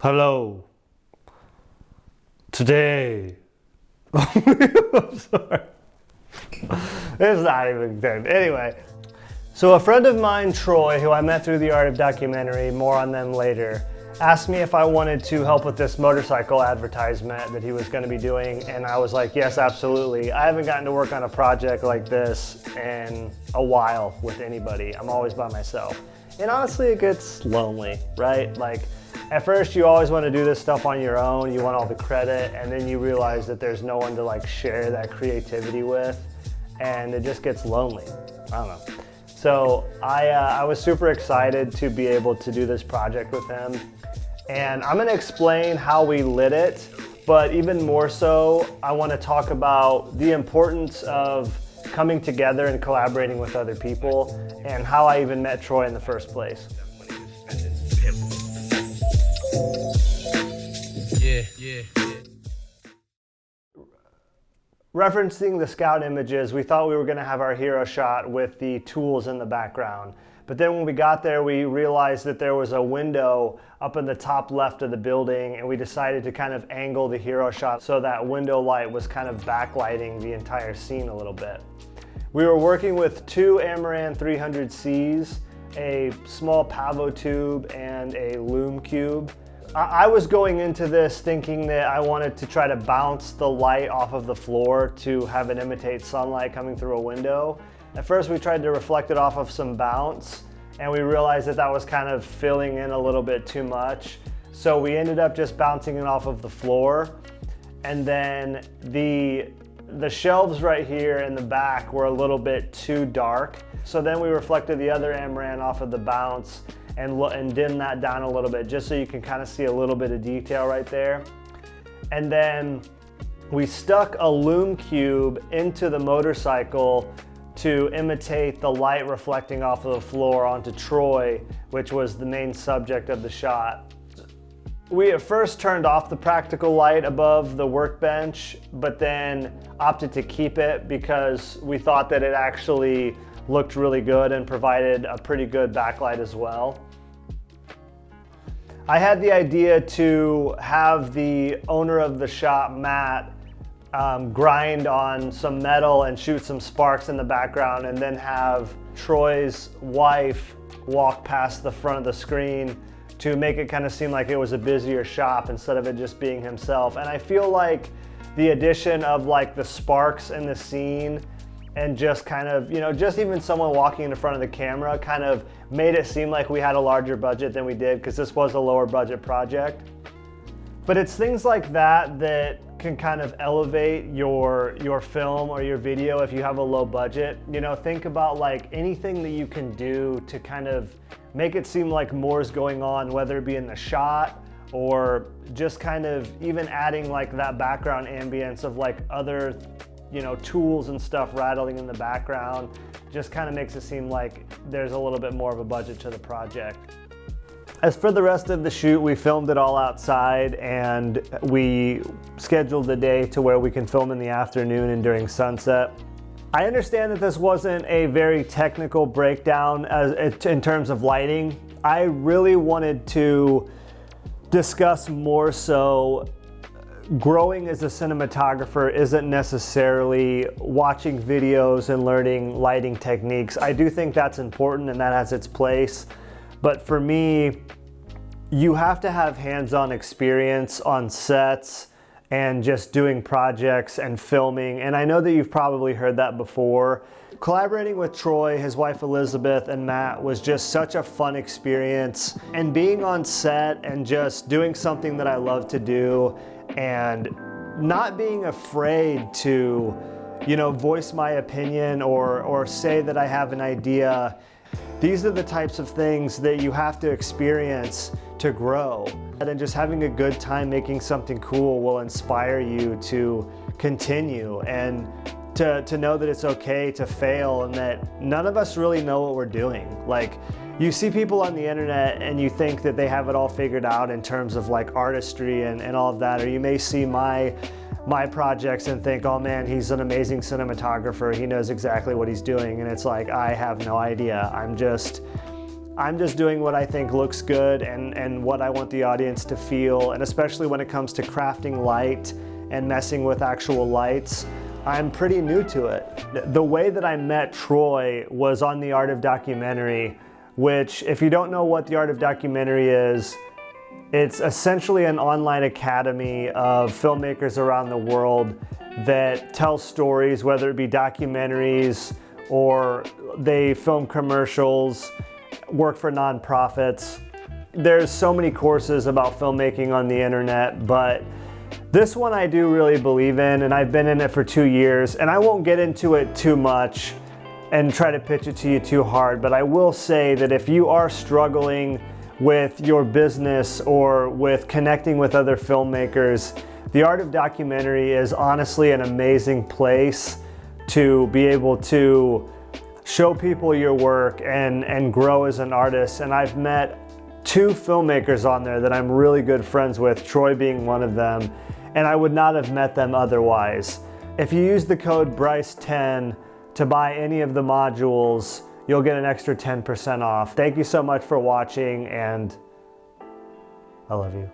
Hello. Today. I'm sorry. It's not even good. Anyway, so a friend of mine, Troy, who I met through the Art of Documentary, more on them later, asked me if I wanted to help with this motorcycle advertisement that he was going to be doing, and I was like, yes, absolutely. I haven't gotten to work on a project like this in a while with anybody. I'm always by myself. And honestly, it gets lonely, right? Like, at first you always want to do this stuff on your own, you want all the credit, and then you realize that there's no one to like share that creativity with, and it just gets lonely. I don't know. So I was super excited to be able to do this project with him, and I'm going to explain how we lit it, but even more so, I want to talk about the importance of coming together and collaborating with other people, and how I even met Troy in the first place. Yeah. Referencing the scout images, we thought we were going to have our hero shot with the tools in the background. But then when we got there, we realized that there was a window up in the top left of the building, and we decided to kind of angle the hero shot so that window light was kind of backlighting the entire scene a little bit. We were working with two Amaran 300Cs, a small Pavo tube, and a Lume cube. I was going into this thinking that I wanted to try to bounce the light off of the floor to have it imitate sunlight coming through a window. At first we tried to reflect it off of some bounce, and we realized that that was kind of filling in a little bit too much. So we ended up just bouncing it off of the floor. And then the shelves right here in the back were a little bit too dark. So then we reflected the other Amaran off of the bounce and dim that down a little bit, just so you can kind of see a little bit of detail right there. And then we stuck a Lume cube into the motorcycle to imitate the light reflecting off of the floor onto Troy, which was the main subject of the shot. We at first turned off the practical light above the workbench, but then opted to keep it because we thought that it actually looked really good and provided a pretty good backlight as well. I had the idea to have the owner of the shop, Matt, grind on some metal and shoot some sparks in the background, and then have Troy's wife walk past the front of the screen to make it kind of seem like it was a busier shop instead of it just being himself. And I feel like the addition of like the sparks in the scene and just kind of, just even someone walking in front of the camera kind of made it seem like we had a larger budget than we did, because this was a lower budget project. But it's things like that that can kind of elevate your film or your video if you have a low budget. Think about like anything that you can do to kind of make it seem like more is going on, whether it be in the shot or just kind of even adding like that background ambience of like other tools and stuff rattling in the background. Just kind of makes it seem like there's a little bit more of a budget to the project. As for the rest of the shoot, we filmed it all outside, and we scheduled the day to where we can film in the afternoon and during sunset. I understand that this wasn't a very technical breakdown in terms of lighting. I really wanted to discuss more so growing as a cinematographer isn't necessarily watching videos and learning lighting techniques. I do think that's important and that has its place, but for me, you have to have hands-on experience on sets and just doing projects and filming, and I know that you've probably heard that before. Collaborating with Troy, his wife Elizabeth, and Matt was just such a fun experience, and being on set and just doing something that I love to do and not being afraid to, voice my opinion or say that I have an idea. These are the types of things that you have to experience to grow. And then just having a good time making something cool will inspire you to continue and to know that it's okay to fail and that none of us really know what we're doing. Like, you see people on the internet and you think that they have it all figured out in terms of like artistry and all of that, or you may see my projects and think, oh man, he's an amazing cinematographer, he knows exactly what he's doing, and it's like, I have no idea. I'm just doing what I think looks good and what I want the audience to feel, and especially when it comes to crafting light and messing with actual lights, I'm pretty new to it. The way that I met Troy was on The Art of Documentary, which, if you don't know what The Art of Documentary is, it's essentially an online academy of filmmakers around the world that tell stories, whether it be documentaries or they film commercials, work for nonprofits. There's so many courses about filmmaking on the internet, but this one I do really believe in, and I've been in it for 2 years, and I won't get into it too much and try to pitch it to you too hard, but I will say that if you are struggling with your business or with connecting with other filmmakers, The Art of Documentary is honestly an amazing place to be able to show people your work and grow as an artist. And I've met 2 filmmakers on there that I'm really good friends with, Troy being one of them, and I would not have met them otherwise. If you use the code BRYCE10 to buy any of the modules, you'll get an extra 10% off. Thank you so much for watching, and I love you.